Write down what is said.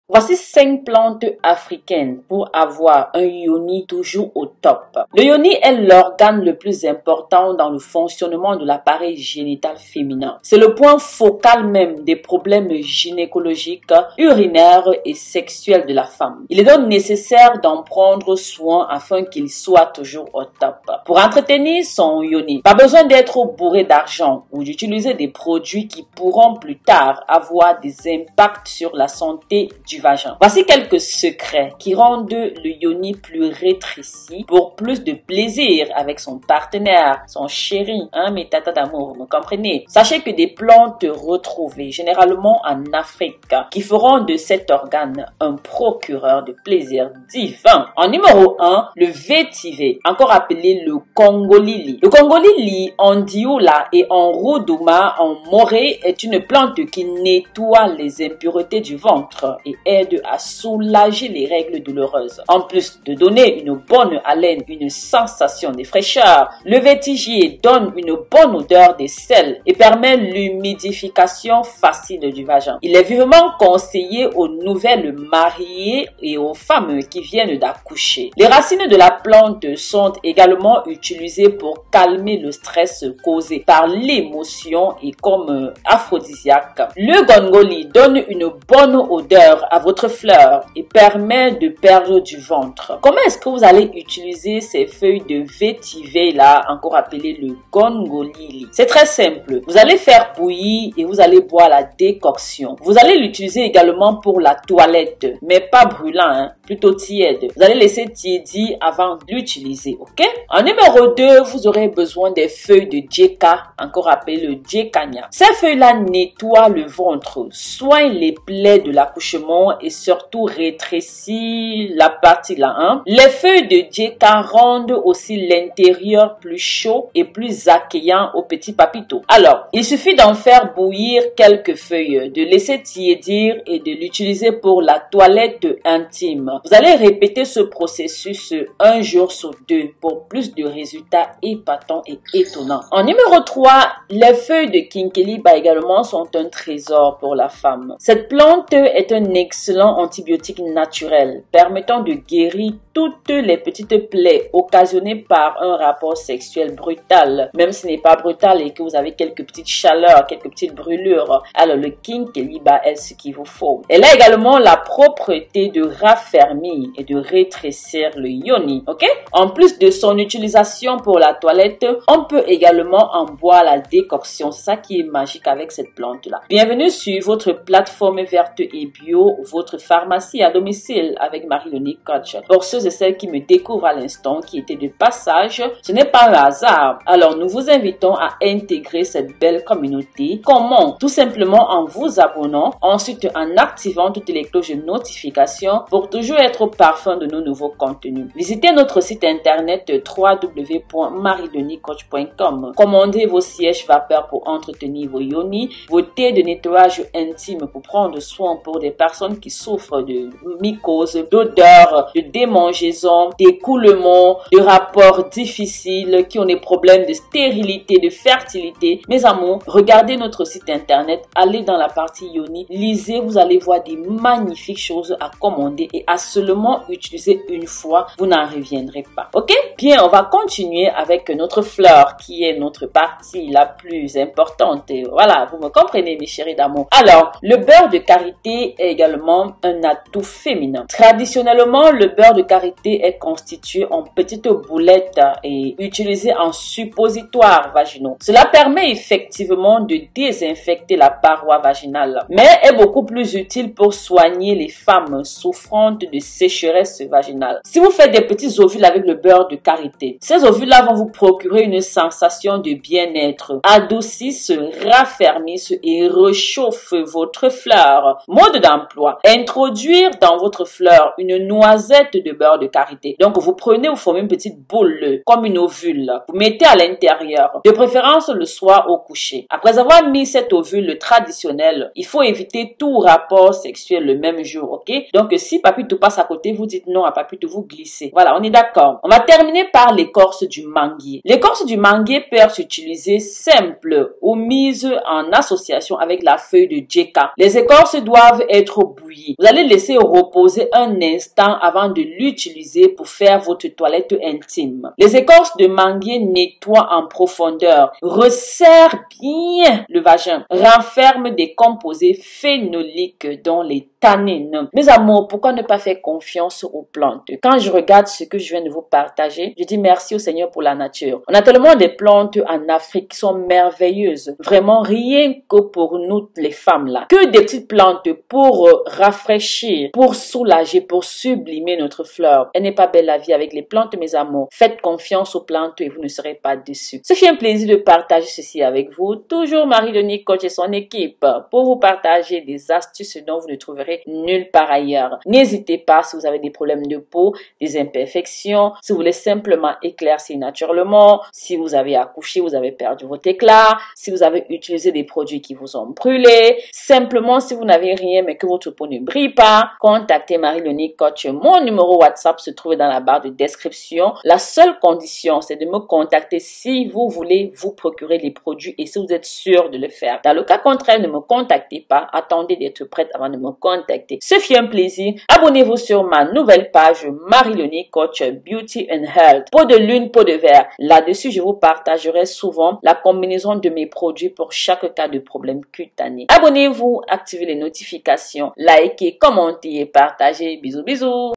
Voici 5 plantes africaines pour avoir un yoni toujours au top. Le yoni est l'organe le plus important dans le fonctionnement de l'appareil génital féminin. C'est le point focal même des problèmes gynécologiques, urinaires et sexuels de la femme. Il est donc nécessaire d'en prendre soin afin qu'il soit toujours au top. Pour entretenir son yoni, pas besoin d'être bourré d'argent ou d'utiliser des produits qui pourront plus tard avoir des impacts sur la santé du vagin. Voici quelques secrets qui rendent le yoni plus rétréci pour plus de plaisir avec son partenaire, son chéri, mes tatas d'amour, vous comprenez? Sachez que des plantes retrouvées généralement en Afrique qui feront de cet organe un procureur de plaisir divin. En numéro 1, le vétiver, encore appelé le congolili. Le congolili en dioula et en roudouma en moré est une plante qui nettoie les impuretés du ventre et aide à soulager les règles douloureuses. En plus de donner une bonne haleine, une sensation de fraîcheur, le vétigier donne une bonne odeur des sels et permet l'humidification facile du vagin. Il est vivement conseillé aux nouvelles mariées et aux femmes qui viennent d'accoucher. Les racines de la plante sont également utilisées pour calmer le stress causé par l'émotion et comme aphrodisiaque. Le gongoli donne une bonne odeur à votre fleur et permet de perdre du ventre. Comment est-ce que vous allez utiliser ces feuilles de vétiver là, encore appelées le gongolili? C'est très simple. Vous allez faire bouillir et vous allez boire la décoction. Vous allez l'utiliser également pour la toilette, mais pas brûlant, plutôt tiède. Vous allez laisser tiédir avant de l'utiliser, ok? En numéro 2, vous aurez besoin des feuilles de djeka, encore appelées le djekanya. Ces feuilles-là nettoient le ventre, soignent les plaies de l'accouchement et surtout rétrécit la partie là. Les feuilles de djeka rendent aussi l'intérieur plus chaud et plus accueillant aux petits papitos. Alors, il suffit d'en faire bouillir quelques feuilles, de laisser tiédir et de l'utiliser pour la toilette intime. Vous allez répéter ce processus un jour sur 2 pour plus de résultats épatants et étonnants. En numéro 3, les feuilles de kinkeliba également sont un trésor pour la femme. Cette plante est un excellent antibiotique naturel permettant de guérir toutes les petites plaies occasionnées par un rapport sexuel brutal. Même si ce n'est pas brutal et que vous avez quelques petites chaleurs, quelques petites brûlures, alors le kinkeliba est ce qu'il vous faut. Elle a également la propreté de raffermir et de rétrécir le yoni, ok? En plus de son utilisation pour la toilette, on peut également en boire la décoction. C'est ça qui est magique avec cette plante-là. Bienvenue sur votre plateforme verte et bio, votre pharmacie à domicile avec Marie-Loni Coach. Pour ceux et celles qui me découvrent à l'instant, qui étaient de passage, ce n'est pas un hasard. Alors, nous vous invitons à intégrer cette belle communauté. Comment? Tout simplement en vous abonnant, ensuite en activant toutes les cloches de notification pour toujours être au parfum de nos nouveaux contenus. Visitez notre site internet www.marilenicoach.com. Commandez vos sièges vapeur pour entretenir vos yonis, vos thés de nettoyage intime pour prendre soin pour des personnes qui souffrent de mycose, d'odeur, de démangeaison, d'écoulement, de rapports difficiles, qui ont des problèmes de stérilité, de fertilité. Mes amours, regardez notre site internet, allez dans la partie yoni, lisez, vous allez voir des magnifiques choses à commander et à seulement utiliser une fois, vous n'en reviendrez pas. Ok? Bien, on va continuer avec notre fleur qui est notre partie la plus importante. Et voilà, vous me comprenez mes chéris d'amour. Alors, le beurre de karité est également un atout féminin. Traditionnellement, le beurre de karité est constitué en petites boulettes et utilisé en suppositoires vaginaux. Cela permet effectivement de désinfecter la paroi vaginale, mais est beaucoup plus utile pour soigner les femmes souffrantes de sécheresse vaginale. Si vous faites des petits ovules avec le beurre de karité, ces ovules-là vont vous procurer une sensation de bien-être, adoucissent, raffermissent et réchauffent votre fleur. Mode d'emploi: introduire dans votre fleur une noisette de beurre de karité. Donc, vous prenez, vous formez une petite boule comme une ovule. Vous mettez à l'intérieur, de préférence le soir au coucher. Après avoir mis cet ovule traditionnel, il faut éviter tout rapport sexuel le même jour, ok? Donc, si Papito passe à côté, vous dites non à Papito, vous glissez. Voilà, on est d'accord. On va terminer par l'écorce du manguier. L'écorce du manguier peut être utilisée simple ou mise en association avec la feuille de djeka. Les écorces doivent être bouillie. Vous allez laisser reposer un instant avant de l'utiliser pour faire votre toilette intime. Les écorces de manguier nettoient en profondeur, resserrent bien le vagin, renferment des composés phénoliques dont les tannines. Mes amours, pourquoi ne pas faire confiance aux plantes? Quand je regarde ce que je viens de vous partager, je dis merci au Seigneur pour la nature. On a tellement de plantes en Afrique qui sont merveilleuses. Vraiment, rien que pour nous les femmes là. Que des petites plantes pour rafraîchir, pour soulager, pour sublimer notre fleur. Elle n'est pas belle la vie avec les plantes, mes amours. Faites confiance aux plantes et vous ne serez pas déçus. Ce fut un plaisir de partager ceci avec vous. Toujours Marie-Denis Coach et son équipe pour vous partager des astuces dont vous ne trouverez nulle part ailleurs. N'hésitez pas si vous avez des problèmes de peau, des imperfections, si vous voulez simplement éclaircir naturellement, si vous avez accouché, vous avez perdu votre éclat, si vous avez utilisé des produits qui vous ont brûlé, simplement si vous n'avez rien mais que votre peau ne brille pas, contactez Marie-Denis Coach. Mon numéro WhatsApp se trouve dans la barre de description. La seule condition, c'est de me contacter si vous voulez vous procurer les produits et si vous êtes sûr de le faire. Dans le cas contraire, ne me contactez pas. Attendez d'être prête avant de me contacter. Ce fut un plaisir. Abonnez-vous sur ma nouvelle page Marie-Denis Coach Beauty and Health. Peau de lune, peau de verre. Là-dessus, je vous partagerai souvent la combinaison de mes produits pour chaque cas de problème cutané. Abonnez-vous, activez les notifications, likez, commentez et partagez. Bisous, bisous.